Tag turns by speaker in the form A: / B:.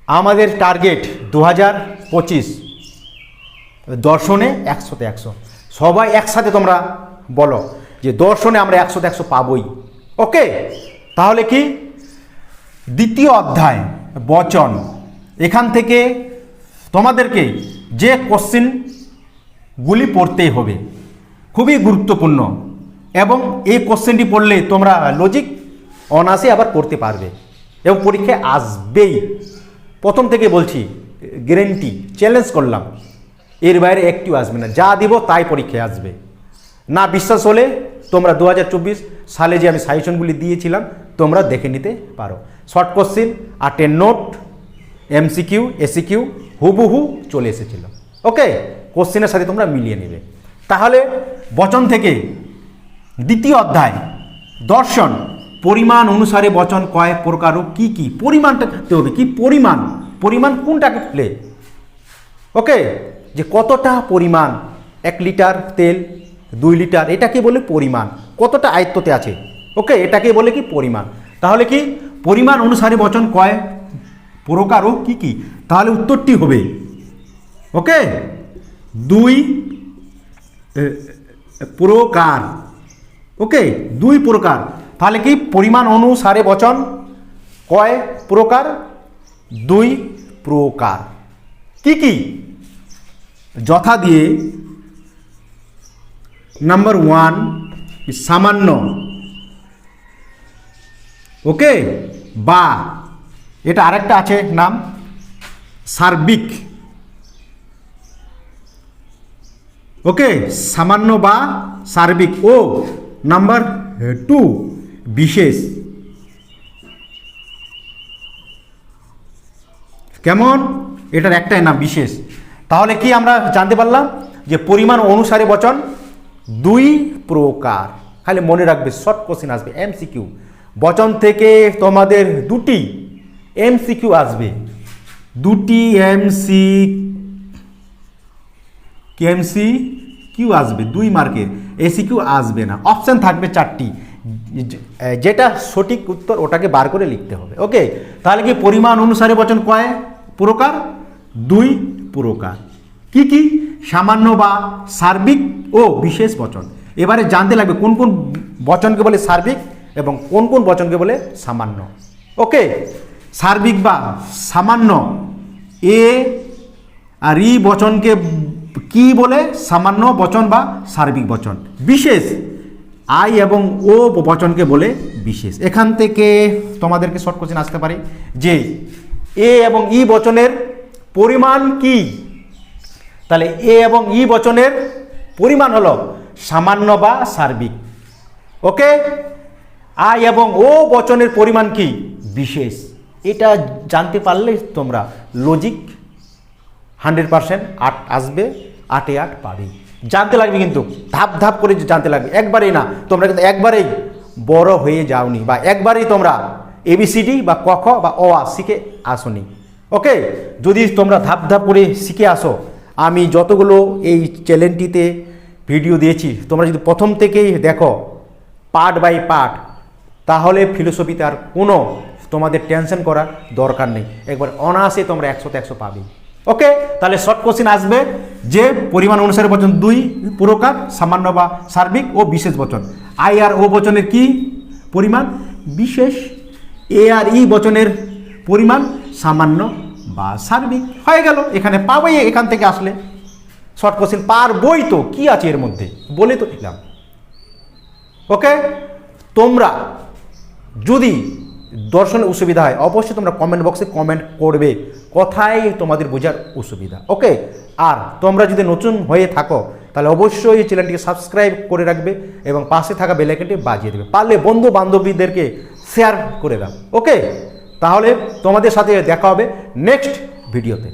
A: আমাদের টার্গেট 2025 দর্শনে 100তে 100। সবাই একসাথে তোমরা বলো যে দর্শনে আমরা 100তে 100 পাবই। ওকে, তাহলে কি দ্বিতীয় অধ্যায় বচন, এখান থেকে তোমাদেরকে যে কোশ্চেনগুলি পড়তেই হবে, খুবই গুরুত্বপূর্ণ, এবং এই কোশ্চেনটি পড়লে তোমরা লজিক অনায়াসে আবার করতে পারবে এবং পরীক্ষায় আসবেই। প্রথম থেকে বলছি, গ্যারেন্টি, চ্যালেঞ্জ করলাম, এর বাইরে একটিও আসবে না। যা দিব তাই পরীক্ষায় আসবে। না বিশ্বাস হলে তোমরা 2024 সালে যে আমি সাজেশনগুলি দিয়েছিলাম তোমরা দেখে নিতে পারো। শর্ট কোশ্চেন আর 10 নোট, এমসিকিউ, এসিকিউ হুবহু চলে এসেছিল। ওকে, কোশ্চেনের সাথে তোমরা মিলিয়ে নেবে। তাহলে বচন থেকে দ্বিতীয় অধ্যায় দর্শন, পরিমাণ অনুসারে বচন কয় প্রকার ও কি কি। পরিমাণটা থাকতে হবে। কি পরিমাণ? পরিমাণ কোনটাকে ফেলে? ওকে, যে কতটা পরিমাণ, 1 লিটার তেল, 2 লিটার, এটাকে বলে পরিমাণ। কতটা আয়ত্ততে আছে, ওকে, এটাকে বলে কি পরিমাণ। তাহলে কি পরিমাণ অনুসারে বচন কয় প্রকার ও কি কি, তাহলে উত্তরটি হবে ওকে 2 প্রকার। ওকে, 2 প্রকার। তাহলে কি পরিমাণ অনুসারে বচন কয় প্রকার? 2 প্রকার। কি কি? যথা দিয়ে নাম্বার 1 সামান্য, ওকে, বা এটা আরেকটা আছে নাম সার্বিক। ওকে, সামান্য বা সার্বিক। ও নাম্বার 2 বিশেষ। কেমন? এটার একটাই নাম বিশেষ। তাহলে কি আমরা জানতে পারলাম যে পরিমাণ অনুসারে বচন 2 প্রকার। খালি মনে রাখবে, শর্ট কোশ্চেন আসবে, এমসিকিউ। বচন থেকে তোমাদের 2টি এমসিকিউ আসবে, 2টি এমসিকিউ আসবে, 2 মার্কের। এসিকিউ আসবে না। অপশান থাকবে 4টি, যেটা সঠিক উত্তর ওটাকে বার করে লিখতে হবে। ওকে, তাহলে কি পরিমাণ অনুসারে বচন কয় প্রকার? 2 প্রকার। কি কি? সামান্য বা সার্বিক ও বিশেষ বচন। এবারে জানতে লাগবে কোন কোন বচনকে বলে সার্বিক এবং কোন কোন বচনকে বলে সামান্য। ওকে, সার্বিক বা সামান্য, এ আর ই বচনকে কি বলে? সামান্য বচন বা সার্বিক বচন। বিশেষ, আই এবং ও বচনকে বলে বিশেষ। এখান থেকে তোমাদেরকে শর্ট কোশ্চেন আসতে পারে যে এ এবং ই বচনের পরিমাণ কি। তাহলে এ এবং ই বচনের পরিমাণ হলো সামান্য বা সার্বিক। ওকে, আই এবং ও বচনের পরিমাণ কি? বিশেষ। এটা জানতে পারলে তোমরা লজিক 100% 8 আসবে, 8-এ 8 পাবে। জানতে লাগবে কিন্তু ধাপ ধাপ করে জানতে লাগবে, একবারেই না। তোমরা কিন্তু একবারেই বড় হয়ে যাওনি, বা একবারেই তোমরা এবিসিডি বা ক খ বা অ আ শিখে আসোনি। ওকে, যদি তোমরা ধাপ ধাপ করে শিখে আসো, আমি যতগুলো এই চ্যানেলটিতে ভিডিও দিয়েছি তোমরা যদি প্রথম থেকেই দেখো পার্ট বাই পার্ট, তাহলে ফিলোসফিতে আর কোনো তোমাদের টেনশন করার দরকার নেই। একবার অনায়াসে তোমরা 100তে 100 পাবে। ওকে, তাহলে শর্ট কোশ্চেন আসবে যে পরিমাণ অনুসারে বচন 2 প্রকার, সামান্য বা সার্বিক ও বিশেষ বচন। আই আর ও বচনের কি পরিমাণ? বিশেষ। এ আর ই বচনের পরিমাণ সামান্য বা সার্বিক। হয়ে গেল, এখানে পাবোই। এখান থেকে আসলে শর্ট কোশ্চেন পারবই তো, কি আছে এর মধ্যে, বলে তো দিলাম। ওকে, তোমরা যদি দর্শনে অসুবিধা হয় অবশ্যই তোমরা কমেন্ট বক্সে কমেন্ট করবে কোথায় তোমাদের বোঝার অসুবিধা। ওকে, আর তোমরা যদি নতুন হয়ে থাকো তাহলে অবশ্যই চ্যানেলটিকে সাবস্ক্রাইব করে রাখবে এবং পাশে থাকা বেল আইকনটি বাজিয়ে দেবে। পারলে বন্ধু বান্ধবীদেরকে শেয়ার করে দাও। ওকে, তাহলে তোমাদের সাথে দেখা হবে নেক্সট ভিডিওতে।